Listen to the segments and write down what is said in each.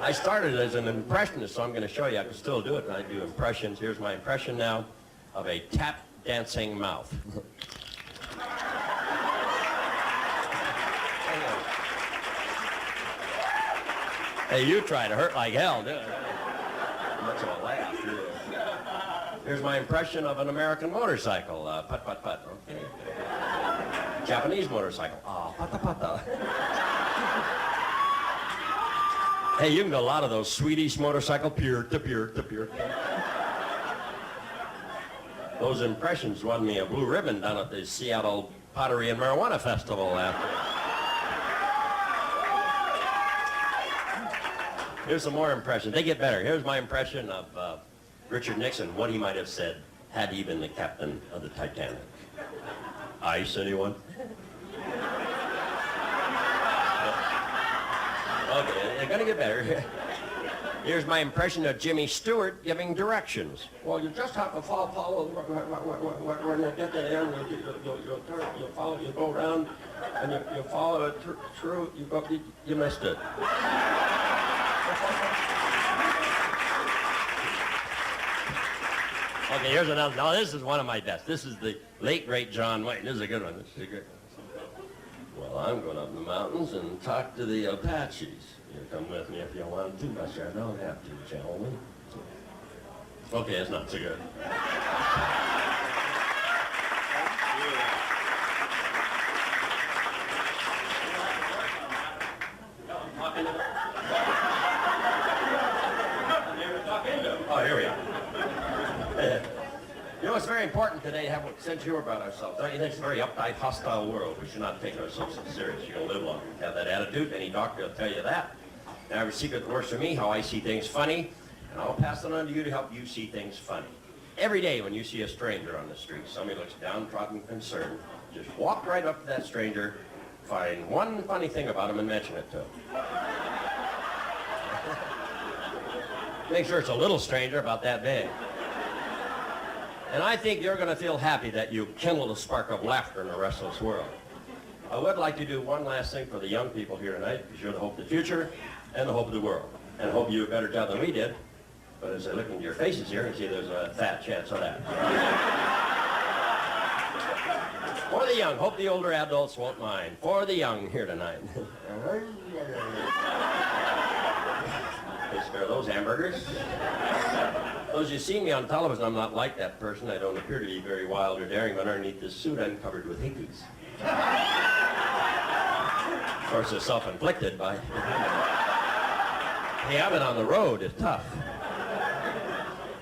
I started as an impressionist, so I'm going to show you. I can still do it, and I do impressions. Here's my impression now of a tap dancing mouth. Hey, you try to hurt like hell, didn't you? Much of a laugh. Here's my impression of an American motorcycle. Put, put, put. Okay. Japanese motorcycle. Ah, pata, pata. Hey, you can do a lot of those Swedish motorcycle, peer to peer to peer. Those impressions won me a blue ribbon down at the Seattle Pottery and Marijuana Festival after. Here's some more impressions. They get better. Here's my impression of Richard Nixon, what he might have said had he been the captain of the Titanic. Ice, anyone? Okay, they're going to get better. Here's my impression of Jimmy Stewart giving directions. Well, you just have to follow when you get to the end, you'll follow, you go around, and you follow it through, you missed it. Okay, here's another. Now, this is one of my best. This is the late, great John Wayne. This is a good one. This is a good one. Well, I'm going up in the mountains and talk to the Apaches. You come with me if you want to, but sure, I don't have to, gentlemen. Okay, it's not so good. Oh, here we are. You know, it's very important today to have a sense of humor about ourselves. Don't you think it's a very uptight, hostile world? We should not take ourselves so serious. You're going to live longer. Have that attitude. Any doctor will tell you that. Now, I have a secret that works for me, how I see things funny, and I'll pass it on to you to help you see things funny. Every day when you see a stranger on the street, somebody looks downtrodden, concerned, just walk right up to that stranger, find one funny thing about him and mention it to him. Make sure it's a little stranger, about that big. And I think you're going to feel happy that you kindled a spark of laughter in the restless world. I would like to do one last thing for the young people here tonight, because you're the hope of the future and the hope of the world. And I hope you do a better job than we did. But as I look into your faces here and see there's a fat chance of that. For the young, hope the older adults won't mind. For the young here tonight. They spare those hamburgers. Those you see me on television, I'm not like that person. I don't appear to be very wild or daring, but underneath this suit, I'm covered with hickeys. Of course, they're self-inflicted by... Hey, I've been on the road. It's tough.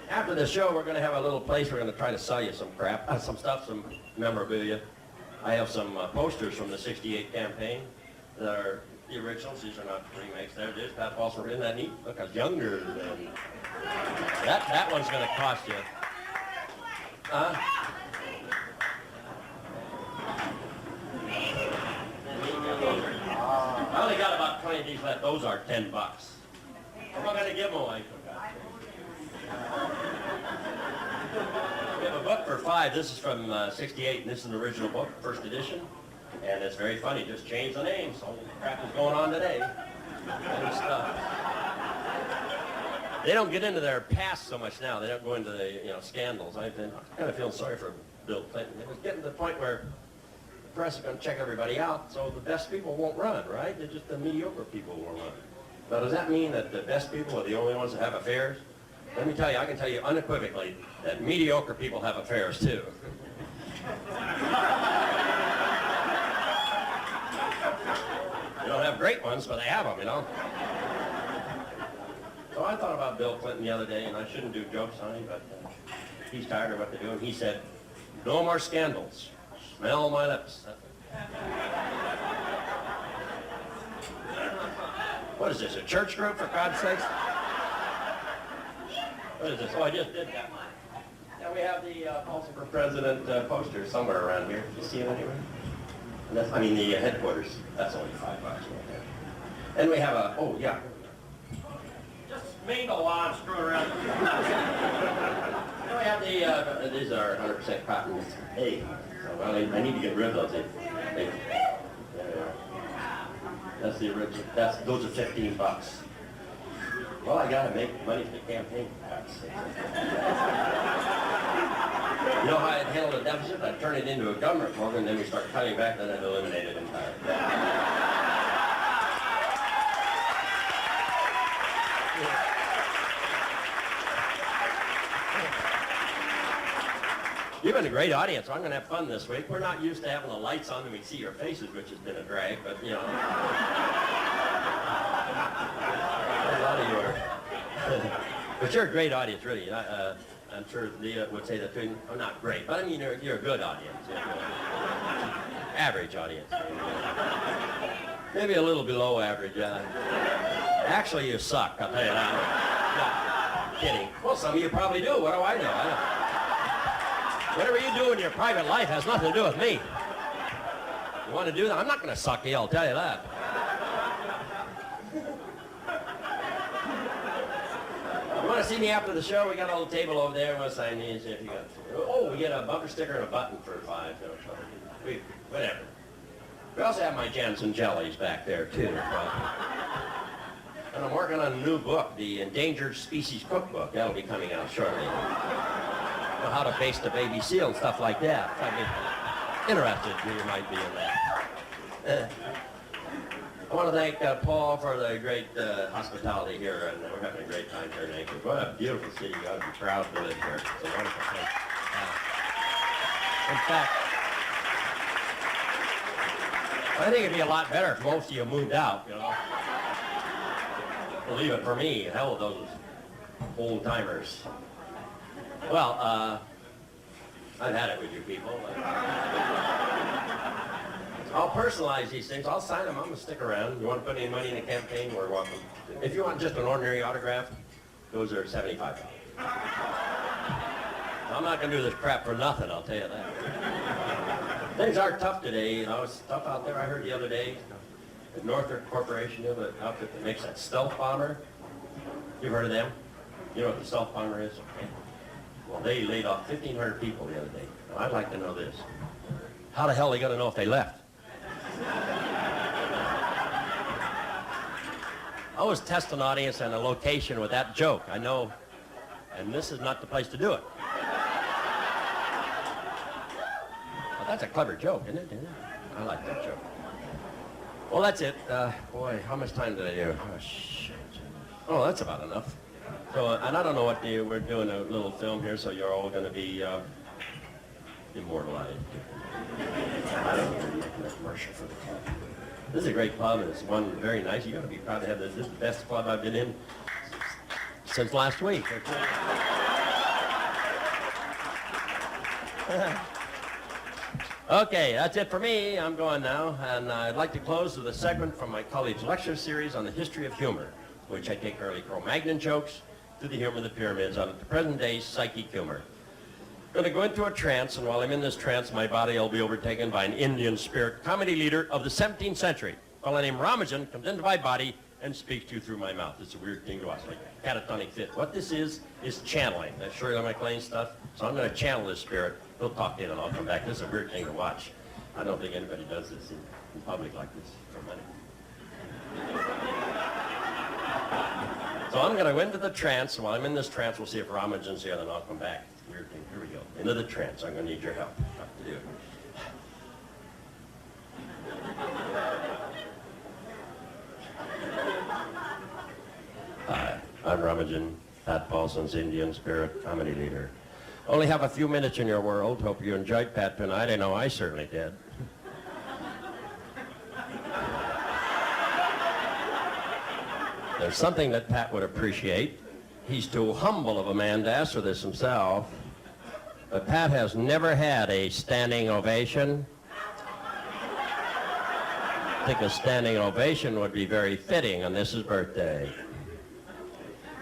After the show, we're going to have a little place. We're going to try to sell you some crap, some stuff, some memorabilia. I have some posters from the '68 campaign that are the originals. These are not remakes. There it is. Pat Paulson. Isn't that neat? Look, I was younger than... That one's going to cost you. I only got about 20 of these left. Those are $10. I'm not going to give them away. We have a book for $5. This is from '68, and this is an original book, first edition. And it's very funny. Just change the name. So crap is going on today. And stuff. They don't get into their past so much now. They don't go into the scandals. I've been kind of feeling sorry for Bill Clinton. It was getting to the point where the press is going to check everybody out, so the best people won't run, right? They're just the mediocre people who will run. Now, does that mean that the best people are the only ones that have affairs? Let me tell you, I can tell you unequivocally that mediocre people have affairs too. They don't have great ones, but they have them, So I thought about Bill Clinton the other day, and I shouldn't do jokes on him, but he's tired of what they're doing. He said, "No more scandals. Smell my lips." What is this, a church group, for God's sakes? What is this? Oh, I just did that. Now we have the Paulson for President poster somewhere around here. Did you see it anywhere? And that's, the headquarters. That's only $5 right there. And we have a, oh yeah. Just make a lawn screw around. Then we have the, these are 100% cotton. Hey, well, I need to get rid of those. That's the original. Those are $15. Well, I got to make money for the campaign. You know how I'd handle the deficit? I'd turn it into a government program, then we start cutting back, then I'd eliminate it entirely. You've been a great audience. I'm going to have fun this week. We're not used to having the lights on and we can see your faces, which has been a drag, but, you know. A lot of you are. But you're a great audience, really. I'm sure Leah would say that too. Oh, not great, but I mean, you're a good audience. Average audience. Maybe a little below average. Actually, you suck, I'll tell you that. No, kidding. Well, some of you probably do. What do I know? Whatever you do in your private life has nothing to do with me. You want to do that? I'm not going to suck you, I'll tell you that. You want to see me after the show? We got a little table over there. We'll sign these if you got. Oh, we get a bumper sticker and a button for $5. Whatever. We also have my Jansen jellies back there too. And I'm working on a new book, the Endangered Species Cookbook. That'll be coming out shortly. How to baste a baby seal and stuff like that. I mean, interested you might be in that. I want to thank Paul for the great hospitality here, and we're having a great time here in Anchorage. What a beautiful city. You ought to be proud to live here. It's a wonderful place. In fact, I think it'd be a lot better if most of you moved out, you know. Believe it, for me, hell with those old-timers. Well, I've had it with you people. I'll personalize these things. I'll sign them. I'm going to stick around. You want to put any money in a campaign? We're welcome. If you want just an ordinary autograph, those are $75. I'm not going to do this crap for nothing, I'll tell you that. Things are tough today. You know, it's tough out there. I heard the other day, the Northrop Corporation, you know, the outfit that makes that stealth bomber. You've heard of them? You know what the stealth bomber is? Well, they laid off 1,500 people the other day. Now, I'd like to know this. How the hell are they going to know if they left? I was testing an audience and a location with that joke. I know, and this is not the place to do it. Well, that's a clever joke, isn't it? I like that joke. Well, that's it. Boy, how much time did I do? Oh, shit. Oh, that's about enough. So, and I don't know what we're doing a little film here, so you're all going to be immortalized. I don't know, making a commercial for the club. This is a great club, and it's one very nice. You got to be proud to have this. This is the best club I've been in since last week. Okay, that's it for me. I'm going now, and I'd like to close with a segment from my college lecture series on the history of humor, which I take early Cro-Magnon jokes to the humor of the pyramids on the present-day psychic humor. I'm going to go into a trance, and while I'm in this trance, my body will be overtaken by an Indian spirit comedy leader of the 17th century. A fellow named Ramajan comes into my body and speaks to you through my mouth. It's a weird thing to watch, like catatonic fit. What this is channeling. That's Shirley MacLaine stuff. So I'm going to channel this spirit. He'll talk in and I'll come back. This is a weird thing to watch. I don't think anybody does this in public like this for money. So I'm going to go into the trance, and while I'm in this trance, we'll see if Ramajan's here, then I'll come back. Weird thing. Here we go. Into the trance. I'm going to need your help. What to do. Hi, I'm Ramajan, Pat Paulson's Indian spirit comedy leader. Only have a few minutes in your world. Hope you enjoyed Pat tonight. I know I certainly did. There's something that Pat would appreciate. He's too humble of a man to ask for this himself. But Pat has never had a standing ovation. I think a standing ovation would be very fitting on this his birthday.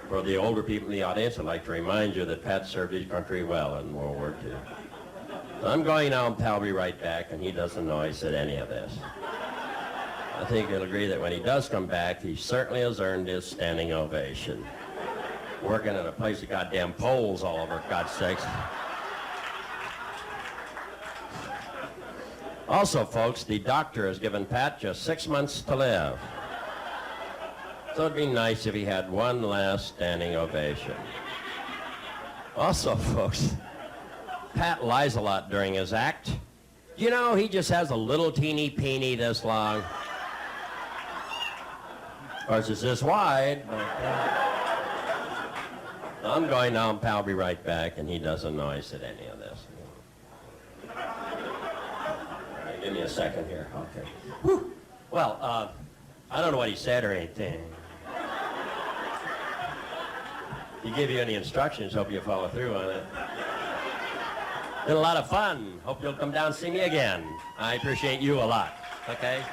For the older people in the audience, I'd like to remind you that Pat served his country well in World War II. So I'm going now, and Pat will be right back, and he doesn't know I said any of this. I think he'll agree that when he does come back, he certainly has earned his standing ovation. Working in a place of goddamn poles all over, for God's sakes. Also, folks, the doctor has given Pat just 6 months to live. So it'd be nice if he had one last standing ovation. Also, folks, Pat lies a lot during his act. You know, he just has a little teeny peeny this long. Of course, it's this wide. I'm going now, and Pal will be right back, and he doesn't know I said any of this. Give me a second here. Okay. Whew. Well, I don't know what he said or anything. He gave you any instructions, hope you follow through on it. Been a lot of fun. Hope you'll come down and see me again. I appreciate you a lot. Okay?